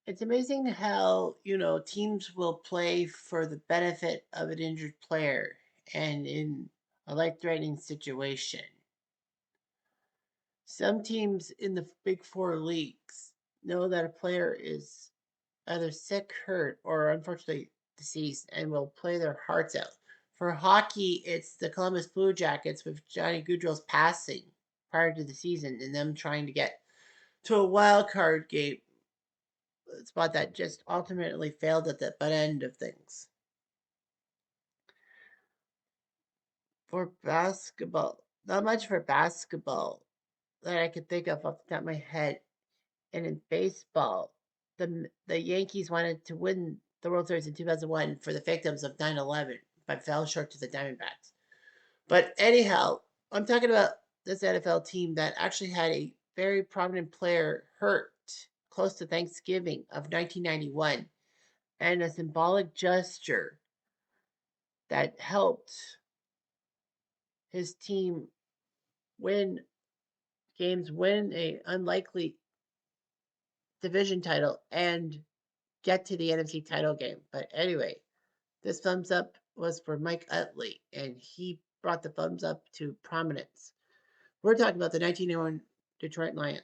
It's amazing how, teams will play for the benefit of an injured player and in a life threatening situation. Some teams in the big four leagues know that a player is either sick, hurt, or unfortunately deceased and will play their hearts out. For hockey, it's the Columbus Blue Jackets with Johnny Gaudreau's passing prior to the season and them trying to get to a wild card game spot that just ultimately failed at the butt end of things. For basketball, not much for basketball that I could think of off the top of my head. And in baseball, the Yankees wanted to win the World Series in 2001 for the victims of 9/11, but fell short to the Diamondbacks. But anyhow, I'm talking about this NFL team that actually had a very prominent player hurt close to Thanksgiving of 1991, and a symbolic gesture that helped his team win games, win a unlikely division title, and get to the NFC title game. But anyway, this thumbs up was for Mike Utley, and he brought the thumbs up to prominence. We're talking about the 1901 Detroit Lions.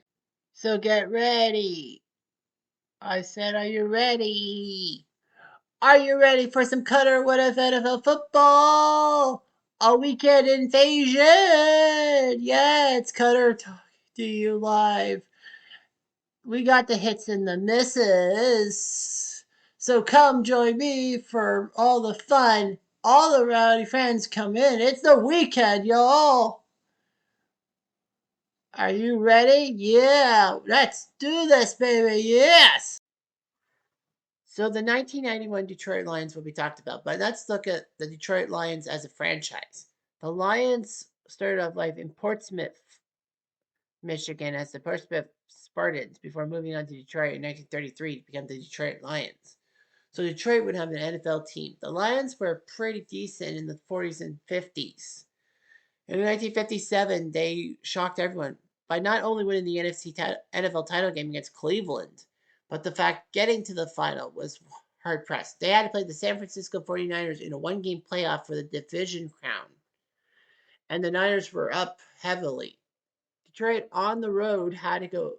So get ready. I said, are you ready? Are you ready for some Cutter What If NFL football? A weekend invasion! Yeah, it's Cutter talking to you live. We got the hits and the misses. So come join me for all the fun. All the rowdy fans come in. It's the weekend, y'all. Are you ready? Yeah, let's do this, baby. Yes. So the 1991 Detroit Lions will be talked about, but let's look at the Detroit Lions as a franchise. The Lions started off life in Portsmouth, Michigan as the Portsmouth Spartans before moving on to Detroit in 1933 to become the Detroit Lions. So Detroit would have an NFL team. The Lions were pretty decent in the 40s and 50s. In 1957, they shocked everyone by not only winning the NFL title game against Cleveland, but the fact getting to the final was hard pressed. They had to play the San Francisco 49ers in a one-game playoff for the division crown, and the Niners were up heavily. Detroit on the road had to go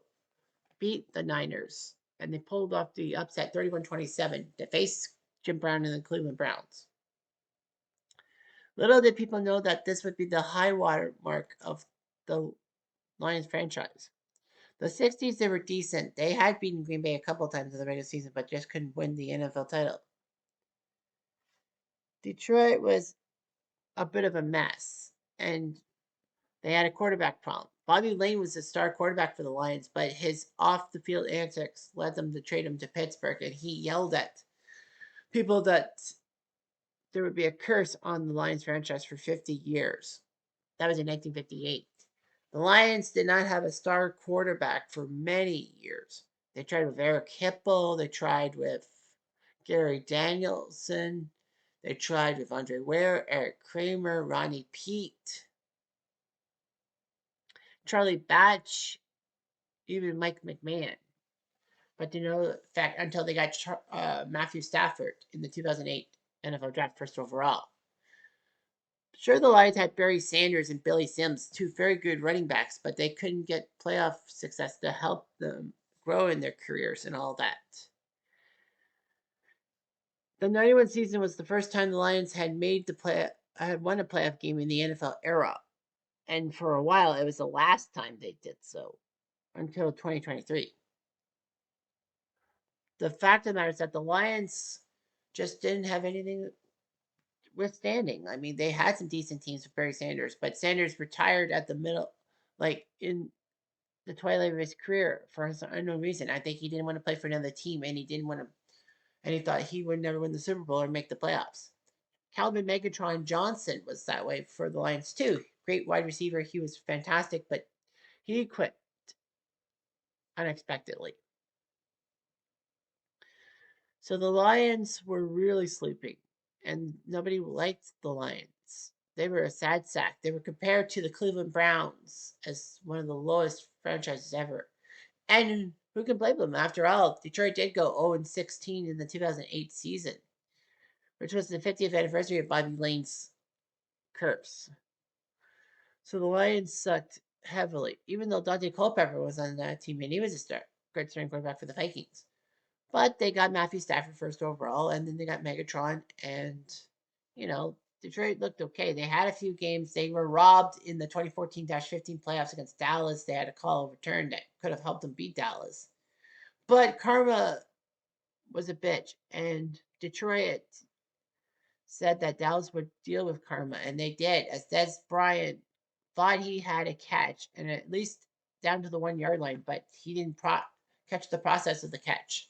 beat the Niners, and they pulled off the upset 31-27 to face Jim Brown and the Cleveland Browns. Little did people know that this would be the high water mark of the Lions franchise. The 60s, they were decent. They had beaten Green Bay a couple times in the regular season, but just couldn't win the NFL title. Detroit was a bit of a mess, and they had a quarterback problem. Bobby Lane was the star quarterback for the Lions, but his off the field antics led them to trade him to Pittsburgh, and he yelled at people that there would be a curse on the Lions franchise for 50 years. That was in 1958. The Lions did not have a star quarterback for many years. They tried with Eric Hipple, they tried with Gary Danielson, they tried with Andre Ware, Eric Kramer, Ronnie Pete, Charlie Batch, even Mike McMahon. But fact, until they got Matthew Stafford in the 2008 NFL Draft first overall. Sure, the Lions had Barry Sanders and Billy Sims, two very good running backs, but they couldn't get playoff success to help them grow in their careers and all that. The 91 season was the first time the Lions had won a playoff game in the NFL era. And for a while, it was the last time they did so until 2023. The fact of the matter is that the Lions just didn't have anything withstanding. I mean, they had some decent teams with Barry Sanders, but Sanders retired at the middle, like in the twilight of his career for some unknown reason. I think he didn't want to play for another team, and he didn't want to, and he thought he would never win the Super Bowl or make the playoffs. Calvin Megatron Johnson was that way for the Lions too. Great wide receiver. He was fantastic, but he quit unexpectedly. So the Lions were really sleeping, and nobody liked the Lions. They were a sad sack. They were compared to the Cleveland Browns as one of the lowest franchises ever. And Who can blame them? After all, Detroit did go 0-16 in the 2008 season, which was the 50th anniversary of Bobby Lane's curse. So the Lions sucked heavily, even though Dante Culpepper was on that team and he was a great starting quarterback for the Vikings. But they got Matthew Stafford first overall, and then they got Megatron, and you know Detroit looked okay. They had a few games. They were robbed in the 2014-15 playoffs against Dallas. They had a call overturned that could have helped them beat Dallas. But karma was a bitch, and Detroit said that Dallas would deal with karma, and they did. As Des Bryant thought he had a catch, and at least down to the 1 yard line, but he didn't catch the process of the catch.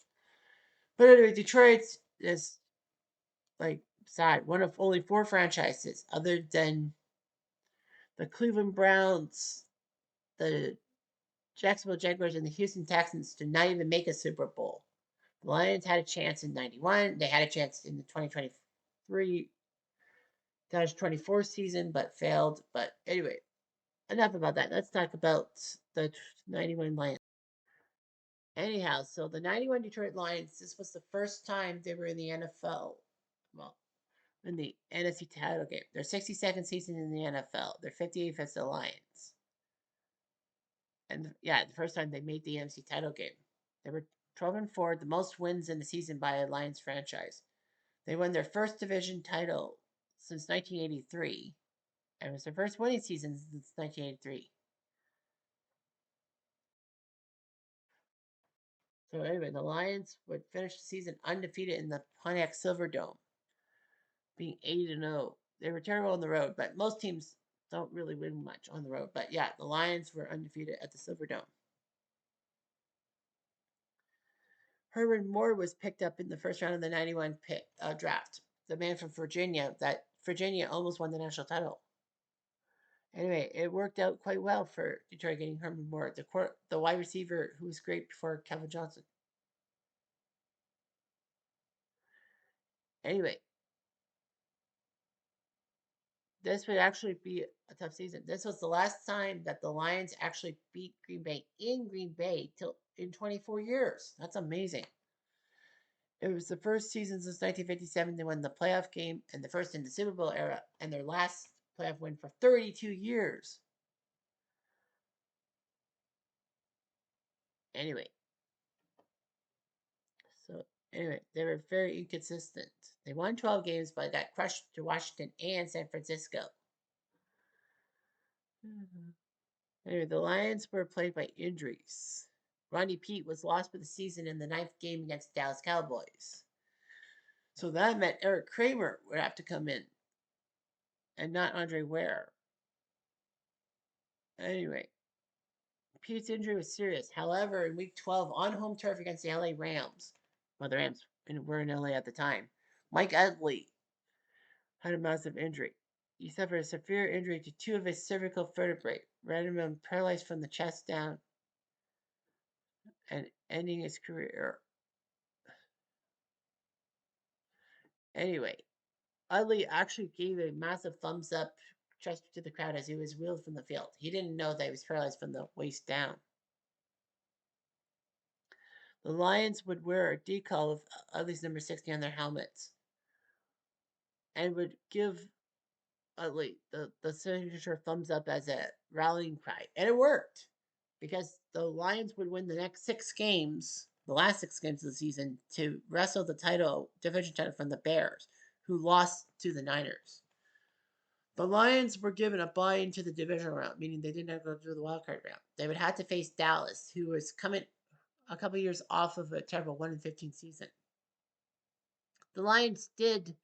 But anyway, Detroit is like sad. One of only 4 franchises, other than the Cleveland Browns, the Jacksonville Jaguars, and the Houston Texans, to not even make a Super Bowl. The Lions had a chance in '91. They had a chance in the 2023-24 season, but failed. But anyway, enough about that. Let's talk about the '91 Lions. Anyhow, so the '91 Detroit Lions, this was the first time they were in the NFL. Well, in the NFC title game. Their 62nd season in the NFL. Their 58th as the Lions. And yeah, the first time they made the NFC title game. They were 12-4, the most wins in the season by a Lions franchise. They won their first division title since 1983, and it was their first winning season since 1983. So anyway, the Lions would finish the season undefeated in the Pontiac Silverdome, being 8-0. They were terrible on the road, but most teams don't really win much on the road. But yeah, the Lions were undefeated at the Silverdome. Herman Moore was picked up in the first round of the '91 draft. The man from Virginia, that Virginia almost won the national title. Anyway, it worked out quite well for Detroit getting Herman Moore, the wide receiver who was great before Kevin Johnson. Anyway, this would actually be a tough season. This was the last time that the Lions actually beat Green Bay in Green Bay till in 24 years. That's amazing. It was the first season since 1957 they won the playoff game and the first in the Super Bowl era, and their last playoff win for 32 years. Anyway, so anyway, they were very inconsistent. They won 12 games, but got crushed to Washington and San Francisco. Anyway, the Lions were plagued by injuries. Rodney Peete was lost for the season in the 9th game against Dallas Cowboys. So that meant Eric Kramer would have to come in and not Andre Ware. Anyway, Pete's injury was serious. However, in week 12 on home turf against the LA Rams, well, the Rams were in LA at the time, Mike Utley had a massive injury. He suffered a severe injury to 2 of his cervical vertebrae, rendering him paralyzed from the chest down and ending his career. Anyway, Utley actually gave a massive thumbs up gesture to the crowd as he was wheeled from the field. He didn't know that he was paralyzed from the waist down. The Lions would wear a decal of Utley's number 60 on their helmets and would give Utley the signature thumbs up as a rallying cry. And it worked because the Lions would win the next 6 games, the last 6 games of the season, to wrestle the division title from the Bears, who lost to the Niners. The Lions were given a bye into the divisional round, meaning they didn't have to go through the wild card round. They would have to face Dallas, who was coming a couple years off of a terrible 1-15 season. The Lions did,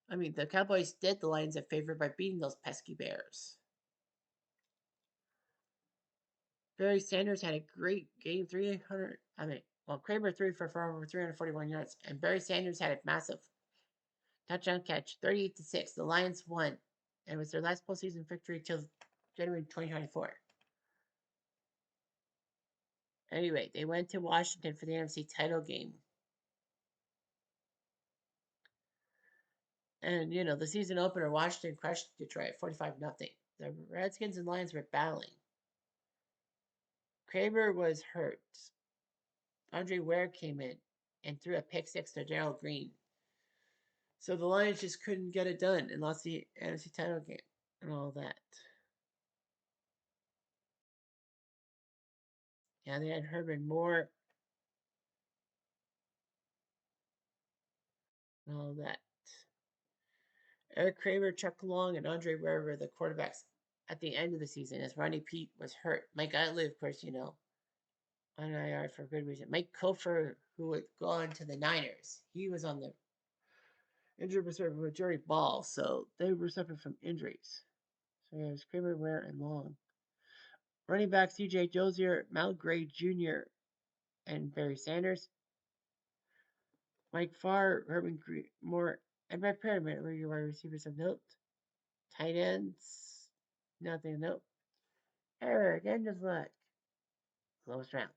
the Cowboys did the Lions a favor by beating those pesky Bears. Barry Sanders had a great game, 300. Kramer threw for over 341 yards, and Barry Sanders had a massive touchdown catch, 38-6. The Lions won, and it was their last postseason victory till January 2024. Anyway, they went to Washington for the NFC title game. And, the season opener, Washington crushed Detroit 45-0. The Redskins and Lions were battling. Kramer was hurt. Andre Ware came in and threw a pick six to Darrell Green. So the Lions just couldn't get it done and lost the NFC title game and all that. Yeah, they had Herman Moore and all that. Eric Kramer, Chuck Long, and Andre Ware were the quarterbacks at the end of the season as Ronnie Pete was hurt. Mike Utley, of course, on IR for good reason. Mike Kofor, who had gone to the Niners, he was on the injured reserve with Jerry Ball, so they were suffering from injuries. So yeah, it was Kramer, Ware, and Long. Running back C.J. Dozier, Mal Gray Jr., and Barry Sanders. Mike Farr, Herman Moore, and Brett Perriman were your wide receivers of note. Tight ends, nothing to note. Eric Endesluck, Lois Brown,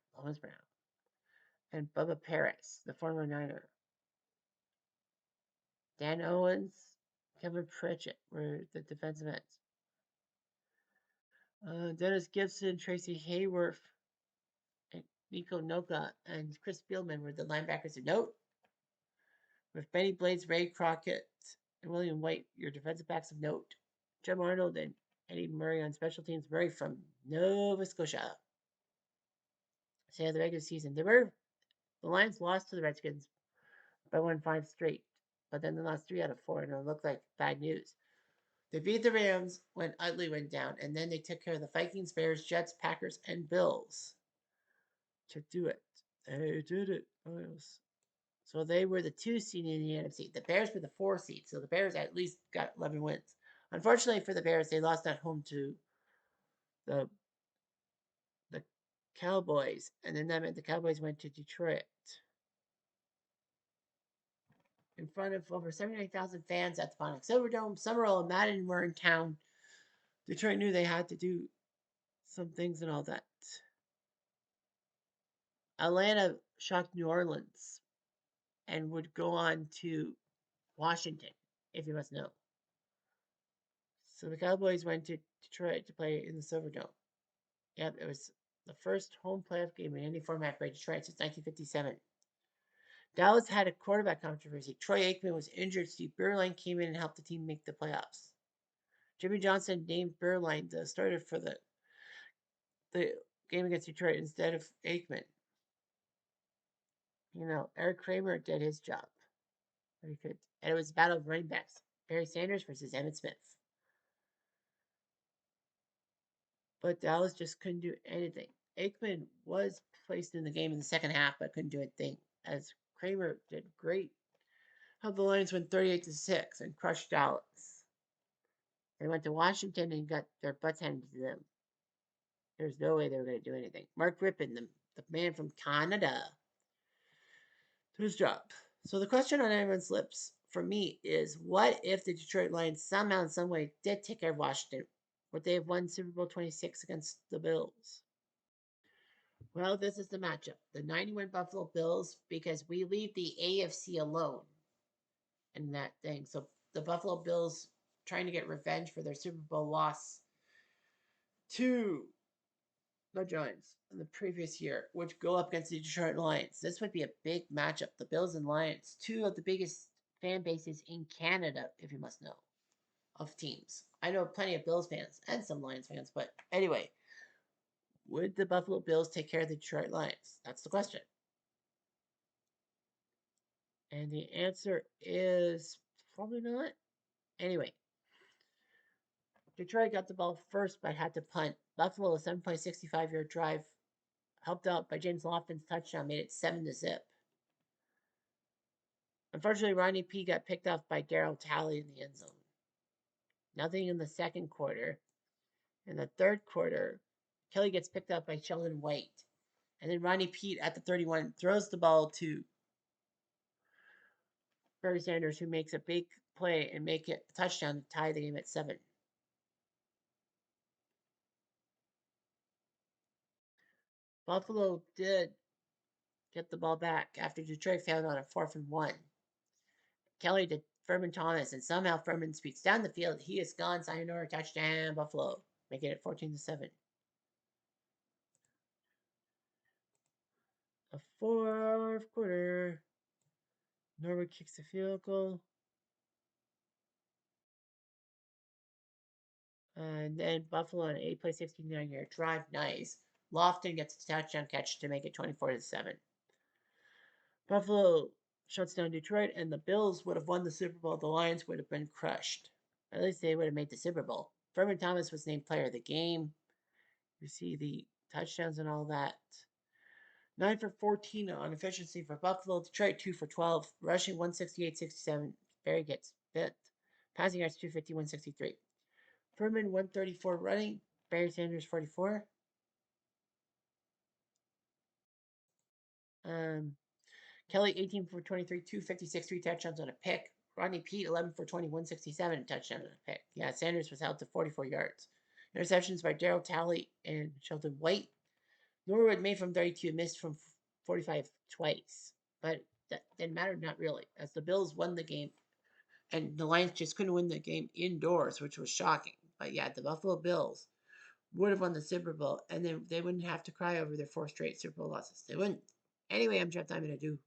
and Bubba Paris, the former Niner. Dan Owens, Kevin Pritchett were the defensive ends. Dennis Gibson, Tracy Hayworth, and Nico Noka, and Chris Spielman were the linebackers of note. With Benny Blades, Ray Crockett, and William White, your defensive backs of note. Jim Arnold and Eddie Murray on special teams. Murray from Nova Scotia. So yeah, the regular season. The Lions lost to the Redskins by won 5 straight, but then they lost 3 out of 4, and it looked like bad news. They beat the Rams when Utley went down, and then they took care of the Vikings, Bears, Jets, Packers, and Bills to do it. They did it. So they were the 2 seed in the NFC. The Bears were the 4 seed, so the Bears at least got 11 wins. Unfortunately for the Bears, they lost at home to the the Cowboys, and then that meant the Cowboys went to Detroit in front of over 79,000 fans at the Pontiac Silverdome. Summerall and Madden were in town. Detroit knew they had to do some things and all that. Atlanta shocked New Orleans and would go on to Washington, if you must know. So the Cowboys went to Detroit to play in the Silverdome. Yep, it was the first home playoff game in any format by Detroit since 1957. Dallas had a quarterback controversy. Troy Aikman was injured. Steve Berline came in and helped the team make the playoffs. Jimmy Johnson named Berline the starter for the game against Detroit instead of Aikman. Eric Kramer did his job. Very good. And it was a battle of running backs. Barry Sanders versus Emmitt Smith. But Dallas just couldn't do anything. Aikman was placed in the game in the second half, but couldn't do a thing. As Kramer did great. Helped the Lions win 38-6 and crushed Dallas. They went to Washington and got their butts handed to them. There's no way they were going to do anything. Mark Rippon, the man from Canada, did his job. So the question on everyone's lips for me is, what if the Detroit Lions somehow in some way did take care of Washington? Would they have won Super Bowl 26 against the Bills? Well, this is the matchup. The 91 Buffalo Bills, because we leave the AFC alone in that thing. So the Buffalo Bills trying to get revenge for their Super Bowl loss to the Giants in the previous year, which go up against the Detroit Lions. This would be a big matchup. The Bills and Lions, 2 of the biggest fan bases in Canada, if you must know, of teams. I know plenty of Bills fans and some Lions fans, but anyway, would the Buffalo Bills take care of the Detroit Lions? That's the question. And the answer is probably not. Anyway, Detroit got the ball first but had to punt. Buffalo, a 7.65-yard drive, helped out by James Lofton's touchdown, made it 7-0. Unfortunately, Ronnie P got picked off by Darryl Talley in the end zone. Nothing in the second quarter. In the third quarter, Kelly gets picked up by Sheldon White. And then Ronnie Pete at the 31 throws the ball to Barry Sanders, who makes a big play and make it a touchdown to tie the game at 7. Buffalo did get the ball back after Detroit failed on a 4th and 1. Kelly to Furman Thomas, and somehow Furman speeds down the field. He is gone. Sayonara touchdown, Buffalo, making it 14-7. The fourth quarter. Norwood kicks the field goal. And then Buffalo on an 8-play, 69-yard drive. Nice. Lofton gets a touchdown catch to make it 24-7. Buffalo shuts down Detroit, and the Bills would have won the Super Bowl. The Lions would have been crushed. At least they would have made the Super Bowl. Furman Thomas was named player of the game. You see the touchdowns and all that. 9 for 14 on efficiency for Buffalo. Detroit 2 for 12. Rushing 168-67. Barry gets bit. Passing yards 250, 163. Furman 134 running. Barry Sanders 44. Kelly 18 for 23, 256, 3 touchdowns on a pick. Rodney Pete 11 for 20, 167, touchdown on a pick. Yeah, Sanders was held to 44 yards. Interceptions by Daryl Talley and Sheldon White. Norwood made from 32, missed from 45 twice. But that didn't matter, not really, as the Bills won the game. And the Lions just couldn't win the game indoors, which was shocking. But yeah, the Buffalo Bills would have won the Super Bowl, and then they wouldn't have to cry over their 4 straight Super Bowl losses. They wouldn't. Anyway, I'm Jeff Diamond. I do